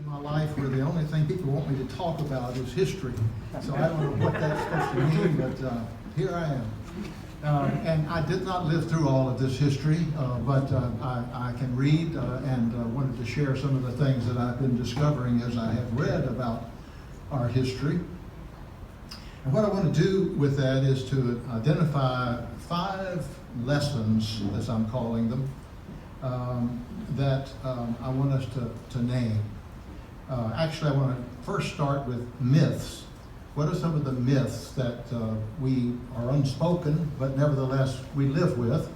in my life where the only thing people want me to talk about is history. So I don't know what that's supposed to mean, but here I am. And I did not live through all of this history, but I can read and wanted to share some of the things that I've been discovering as I have read about our history. And what I want to do with that is to identify 5 lessons, as I'm calling them, that I want us to name. Actually, I want to first start with myths. What are some of the myths that we are unspoken, but nevertheless we live with?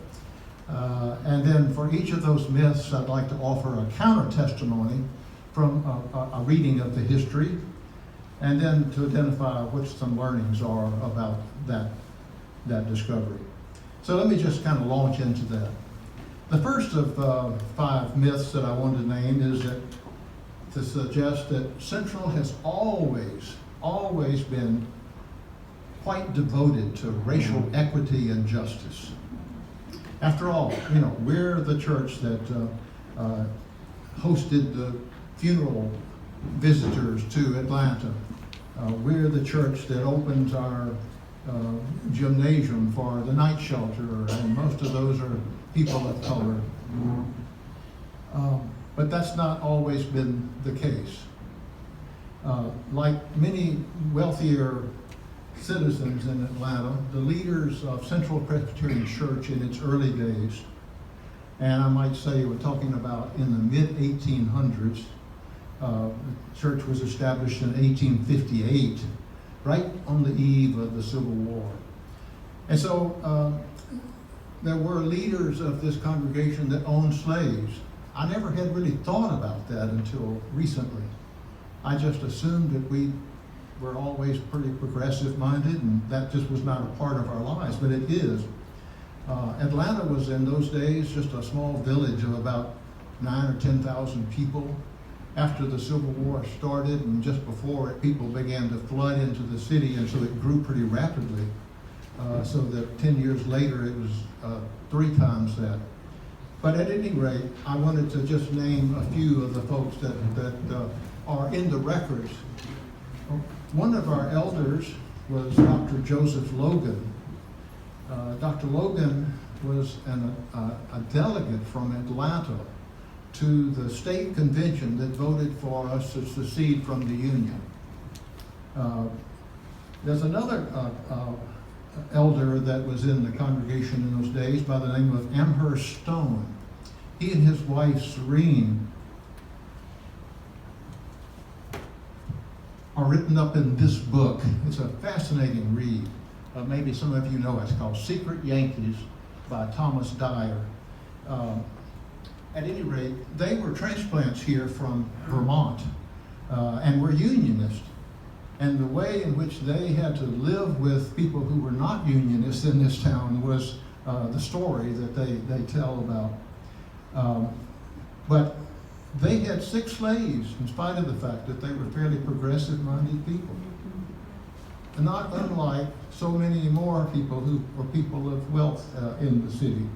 And then for each of those myths, I'd like to offer a counter testimony from a reading of the history, and then to identify what some learnings are about that discovery. So let me just kind of launch into that. The first of 5 myths that I wanted to name is that to suggest that Central has always been quite devoted to racial equity and justice. After all, we're the church that hosted the funeral visitors to Atlanta. We're the church that opens our gymnasium for the night shelter, and most of those are people of color. But that's not always been the case. Like many wealthier citizens in Atlanta, the leaders of Central Presbyterian Church in its early days, and I might say we're talking about in the mid-1800s, the church was established in 1858, right on the eve of the Civil War. And so there were leaders of this congregation that owned slaves. I never had really thought about that until recently. I just assumed that we were always pretty progressive minded and that just was not a part of our lives, but it is. Atlanta was in those days just a small village of about 9 or 10,000 people. After the Civil War started and just before it, people began to flood into the city, and so it grew pretty rapidly. So that 10 years later it was 3 times that. But at any rate, I wanted to just name a few of the folks that are in the records. One of our elders was Dr. Joseph Logan. Dr. Logan was a delegate from Atlanta to the state convention that voted for us to secede from the Union. There's another elder that was in the congregation in those days by the name of Amherst Stone. He and his wife Serene are written up in this book. It's a fascinating read. Maybe some of you know it. It's called Secret Yankees by Thomas Dyer. At any rate, they were transplants here from Vermont and were Unionists. And the way in which they had to live with people who were not Unionists in this town was the story that they tell about. But they had 6 slaves in spite of the fact that they were fairly progressive-minded people. And not unlike so many more people who were people of wealth in the city.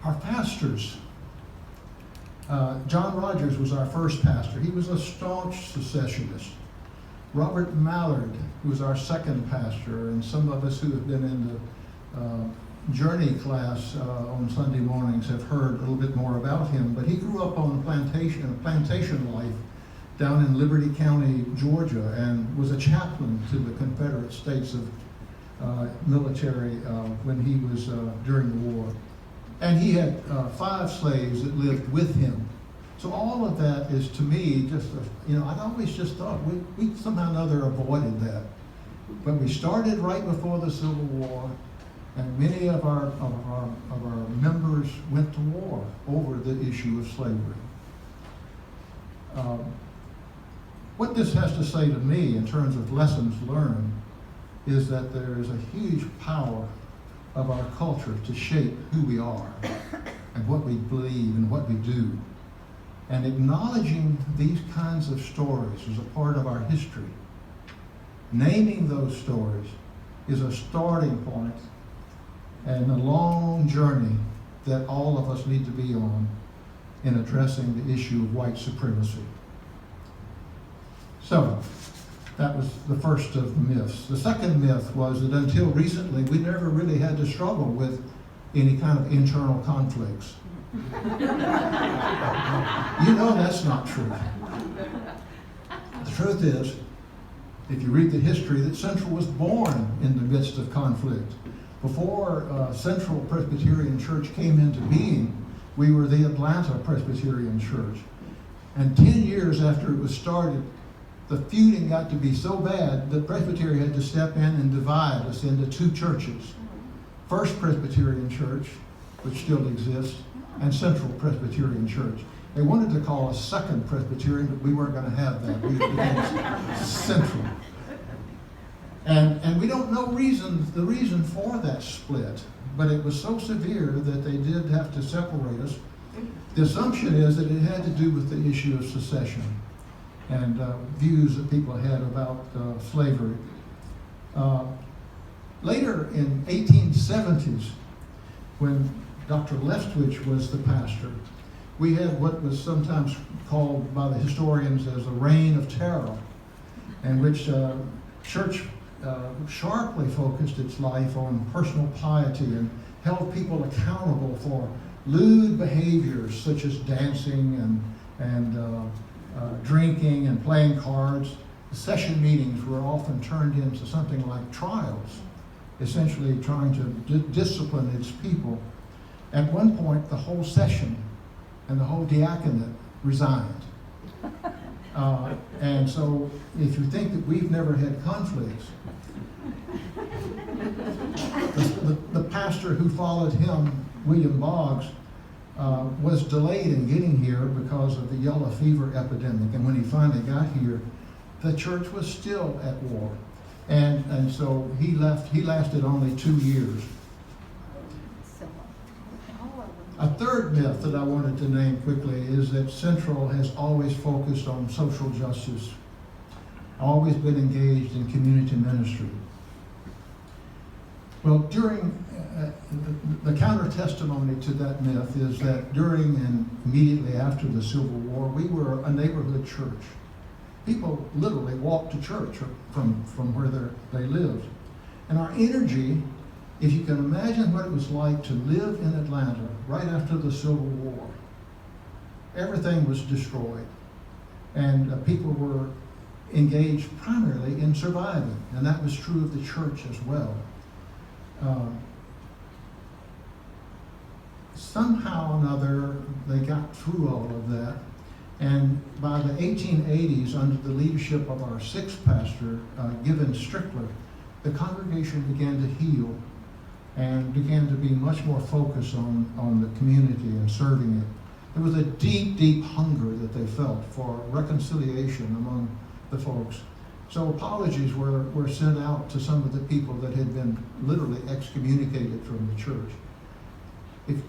Our pastors, John Rogers was our first pastor. He was a staunch secessionist. Robert Mallard, who was our second pastor, and some of us who have been in the journey class on Sunday mornings have heard a little bit more about him. But he grew up on plantation life down in Liberty County, Georgia, and was a chaplain to the Confederate States of military when he was during the war. And he had 5 slaves that lived with him. So all of that is, to me, just, I'd always just thought we somehow or another avoided that. But we started right before the Civil War, and many of our members went to war over the issue of slavery. What this has to say to me in terms of lessons learned is that there is a huge power of our culture to shape who we are and what we believe and what we do. And acknowledging these kinds of stories is a part of our history. Naming those stories is a starting point and a long journey that all of us need to be on in addressing the issue of white supremacy. So, that was the first of the myths. The second myth was that until recently, we never really had to struggle with any kind of internal conflicts. You know that's not true. The truth is, if you read the history, that Central was born in the midst of conflict. Before Central Presbyterian Church came into being, we were the Atlanta Presbyterian Church. And 10 years after it was started, the feuding got to be so bad that Presbytery had to step in and divide us into two churches. First Presbyterian Church, which still exists, and Central Presbyterian Church. They wanted to call us Second Presbyterian, but we weren't going to have that. We became Central. And we don't know the reason for that split, but it was so severe that they did have to separate us. The assumption is that it had to do with the issue of secession and views that people had about slavery. Later in 1870s, when Dr. Leftwich was the pastor, we had what was sometimes called by the historians as a reign of terror, in which church sharply focused its life on personal piety and held people accountable for lewd behaviors such as dancing and drinking and playing cards. The session meetings were often turned into something like trials, essentially trying to discipline its people. At one point, the whole session and the whole diaconate resigned. And so, if you think that we've never had conflicts, the pastor who followed him, William Boggs, was delayed in getting here because of the yellow fever epidemic. And when he finally got here, the church was still at war. And so he left. He lasted only 2 years. A third myth that I wanted to name quickly is that Central has always focused on social justice, always been engaged in community ministry. Well, during the counter testimony to that myth is that during and immediately after the Civil War, we were a neighborhood church. People literally walked to church from where they lived. And our energy, if you can imagine what it was like to live in Atlanta right after the Civil War, everything was destroyed. And people were engaged primarily in surviving. And that was true of the church as well. Somehow or another, they got through all of that. And by the 1880s, under the leadership of our sixth pastor, Given Strickler, the congregation began to heal and began to be much more focused on the community and serving it. There was a deep, deep hunger that they felt for reconciliation among the folks. So apologies were sent out to some of the people that had been literally excommunicated from the church.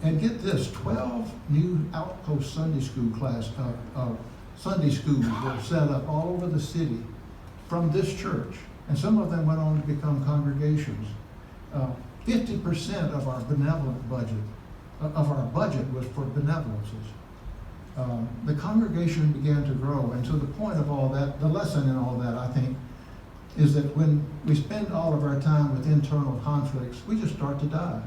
And get this, 12 new outpost Sunday school Sunday schools were set up all over the city from this church. And some of them went on to become congregations. 50% of our benevolent budget, was for benevolences. The congregation began to grow, and to the point of all that, the lesson in all that, I think, is that when we spend all of our time with internal conflicts, we just start to die.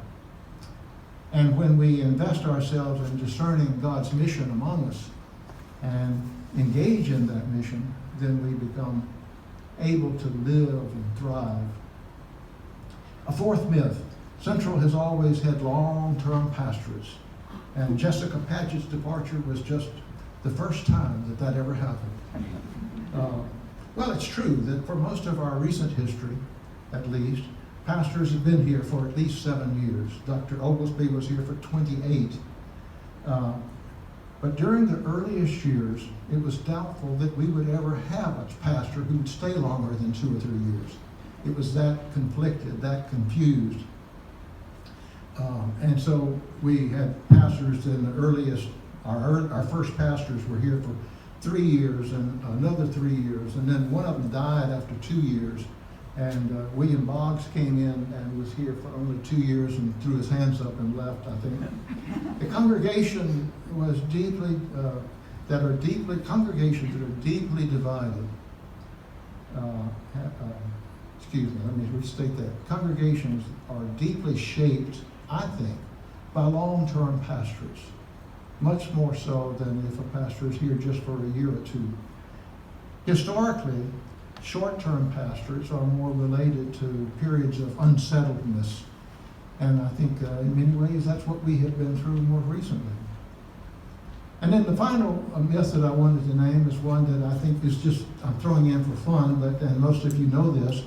And when we invest ourselves in discerning God's mission among us and engage in that mission, then we become able to live and thrive. A fourth myth: Central has always had long-term pastorates, and Jessica Patchett's departure was just the first time that ever happened. Well, it's true that for most of our recent history, at least, pastors have been here for at least 7 years. Dr. Oglesby was here for 28. But during the earliest years, it was doubtful that we would ever have a pastor who would stay longer than 2 or 3 years. It was that conflicted, that confused. And so we had pastors in the earliest, our first pastors were here for 3 years and another 3 years, and then one of them died after 2 years. And William Boggs came in and was here for only 2 years and threw his hands up and left, I think. The congregation was congregations that are deeply divided. Excuse me, let me restate that. Congregations are deeply shaped, I think, by long-term pastors, much more so than if a pastor is here just for a year or two. Historically, short-term pastors are more related to periods of unsettledness, and I think in many ways that's what we have been through more recently. And then the final myth that I wanted to name is one that I think is just, I'm throwing in for fun, and most of you know this,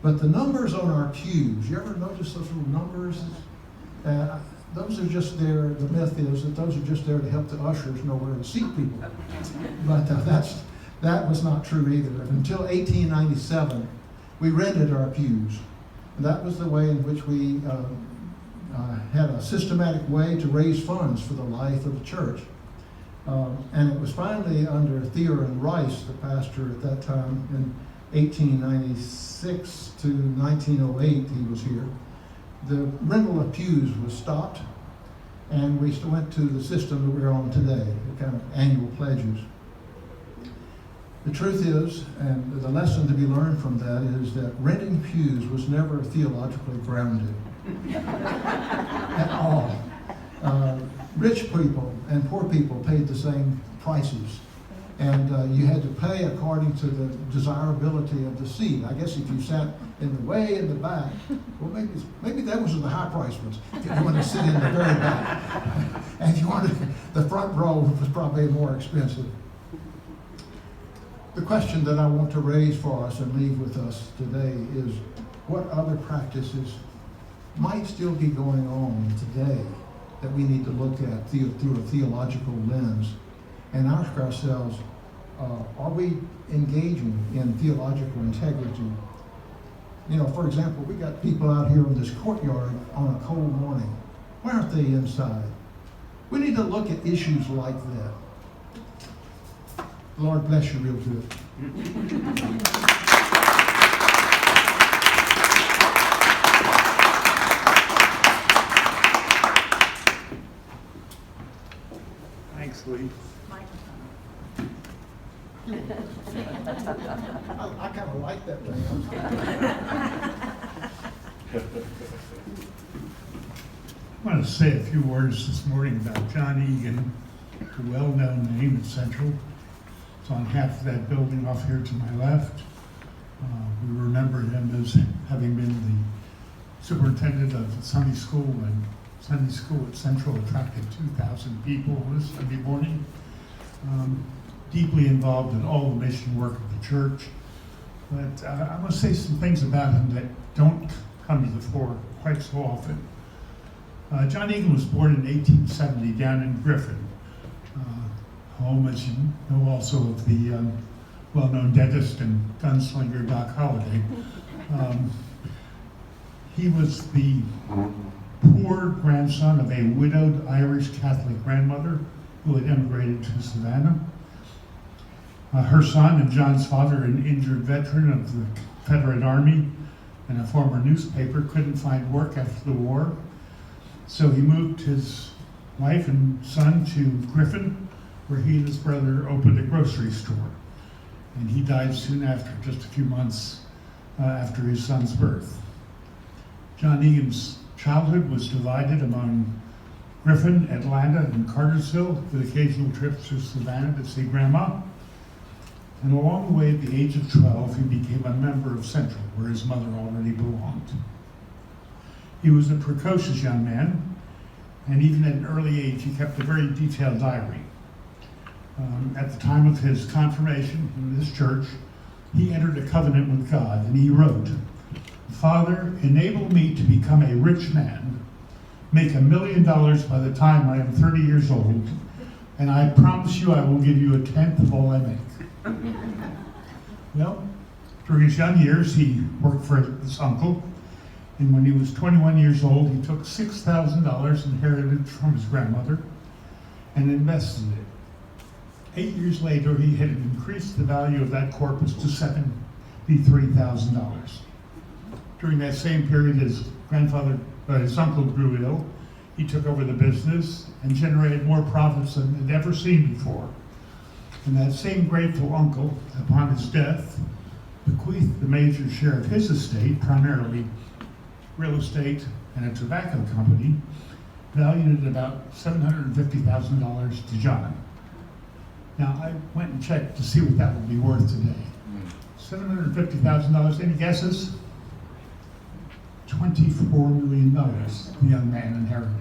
but the numbers on our pews, you ever notice those little numbers? Those are just there, the myth is that those are just there to help the ushers know where to seat people. But that was not true either. Until 1897, we rented our pews. And that was the way in which we had a systematic way to raise funds for the life of the church. And it was finally under Theron Rice, the pastor at that time, in 1896 to 1908, he was here. The rental of pews was stopped, and we went to the system that we're on today, the kind of annual pledges. The truth is, and the lesson to be learned from that is that renting pews was never theologically grounded at all. Rich people and poor people paid the same prices, and you had to pay according to the desirability of the seat. I guess if you sat in the way in the back, well, maybe that was the high price ones. If you wanted to sit in the very back, and if you wanted the front row, was probably more expensive. The question that I want to raise for us and leave with us today is, what other practices might still be going on today that we need to look at through a theological lens and ask ourselves, are we engaging in theological integrity? You know, for example, we got people out here in this courtyard on a cold morning. Why aren't they inside? We need to look at issues like that. Lord bless you real good. Thanks, Lee. I kind of like that thing. I want to say a few words this morning about John Egan, a well-known name at Central. It's on half of that building off here to my left. We remember him as having been the superintendent of Sunday school, and Sunday school at Central attracted 2,000 people this Sunday morning. Deeply involved in all the mission work of the church. But I want to say some things about him that don't come to the fore quite so often. John Egan was born in 1870 down in Griffin, home, as you know, also of the well-known dentist and gunslinger Doc Holliday. He was the poor grandson of a widowed Irish Catholic grandmother who had immigrated to Savannah. Her son and John's father, an injured veteran of the Confederate Army and a former newspaper, couldn't find work after the war. So he moved his wife and son to Griffin, where he and his brother opened a grocery store. And he died soon after, just a few months after his son's birth. John Egan's childhood was divided among Griffin, Atlanta, and Cartersville, with occasional trips to Savannah to see Grandma. And along the way, at the age of 12, he became a member of Central, where his mother already belonged. He was a precocious young man, and even at an early age, he kept a very detailed diary. At the time of his confirmation in this church, he entered a covenant with God, and he wrote, "Father, enable me to become a rich man, make $1 million by the time I am 30 years old, and I promise you I will give you 1/10 of all I make." Well, during his young years, he worked for his uncle, and when he was 21 years old, he took $6,000 inherited from his grandmother and invested it. 8 years later, he had increased the value of that corpus to $73,000. During that same period, his uncle grew ill. He took over the business and generated more profits than he'd ever seen before. And that same grateful uncle, upon his death, bequeathed the major share of his estate, primarily real estate and a tobacco company, valued at about $750,000 to John. Now, I went and checked to see what that would be worth today. $750,000, any guesses? $24 million the young man inherited.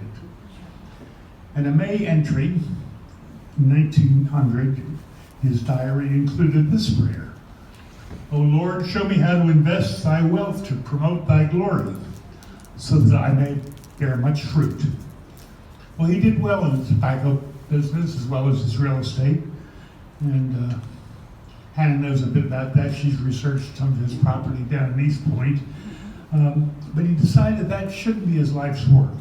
And a May entry in 1900, his diary included this prayer: O Lord, show me how to invest thy wealth to promote thy glory, so that I may bear much fruit. Well, he did well in the tobacco business as well as his real estate. And Hannah knows a bit about that. She's researched some of his property down in East Point. But he decided that shouldn't be his life's work.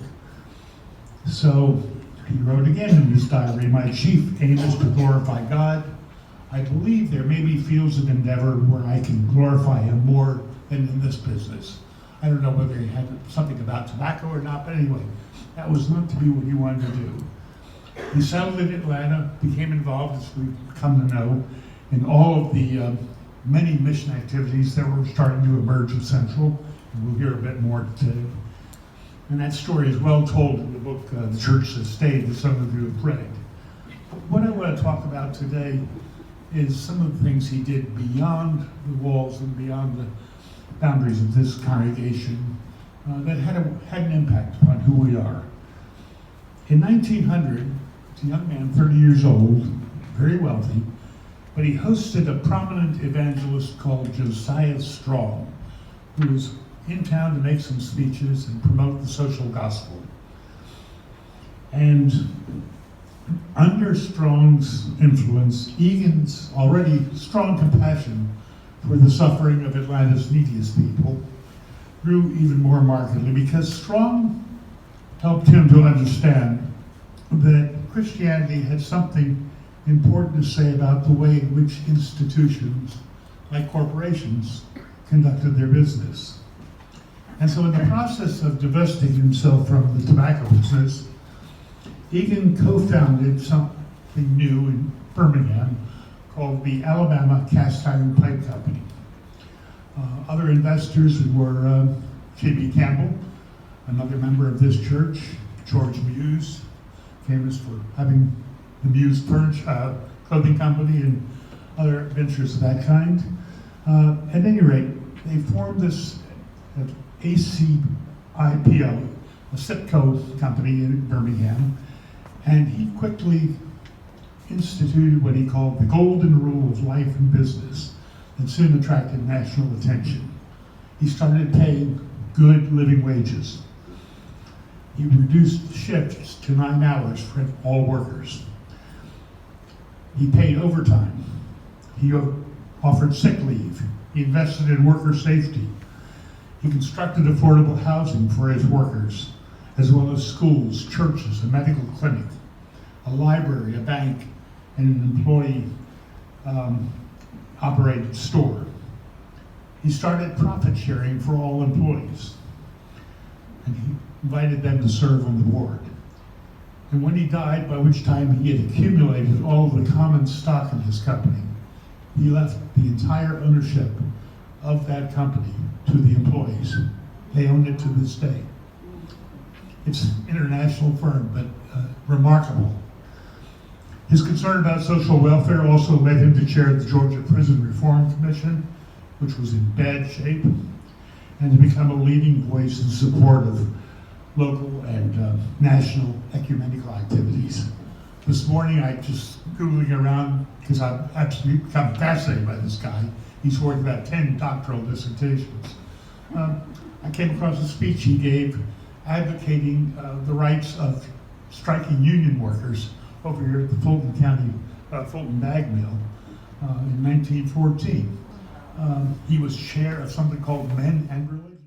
So he wrote again in his diary, my chief aim is to glorify God. I believe there may be fields of endeavor where I can glorify him more than in this business. I don't know whether he had something about tobacco or not, but anyway, that was not to be what he wanted to do. He settled in Atlanta, became involved, as we've come to know, in all of the many mission activities that were starting to emerge at Central, and we'll hear a bit more today. And that story is well told in the book, The Church That Stayed, that some of you have read. But what I want to talk about today is some of the things he did beyond the walls and beyond the boundaries of this congregation that had an impact upon who we are. In 1900, a young man, 30 years old, very wealthy, but he hosted a prominent evangelist called Josiah Strong, who was in town to make some speeches and promote the social gospel. And under Strong's influence, Egan's already strong compassion for the suffering of Atlanta's neediest people grew even more markedly, because Strong helped him to understand that Christianity had something important to say about the way in which institutions, like corporations, conducted their business. And so in the process of divesting himself from the tobacco business, Egan co-founded something new in Birmingham called the Alabama Cast Iron Pipe Company. Other investors were J.B. Campbell, another member of this church, George Muse, famous for having the Muse clothing company and other ventures of that kind. At any rate, they formed this ACIPO, a SIPCO company in Birmingham, and he quickly instituted what he called the golden rule of life and business, and soon attracted national attention. He started paying good living wages. He reduced shifts to 9 hours for all workers. He paid overtime. He offered sick leave. He invested in worker safety. He constructed affordable housing for his workers, as well as schools, churches, a medical clinic, a library, a bank, and an employee operated store. He started profit sharing for all employees, and he invited them to serve on the board. And when he died, by which time he had accumulated all of the common stock in his company, he left the entire ownership of that company to the employees. They own it to this day. It's an international firm, but remarkable. His concern about social welfare also led him to chair the Georgia Prison Reform Commission, which was in bad shape, and to become a leading voice in support of local and national ecumenical activities. This morning, I just Googling around, because I've actually become fascinated by this guy. He's worth about 10 doctoral dissertations. I came across a speech he gave advocating the rights of striking union workers over here at the Fulton County, Fulton Bag Mill in 1914. He was chair of something called Men and Religion.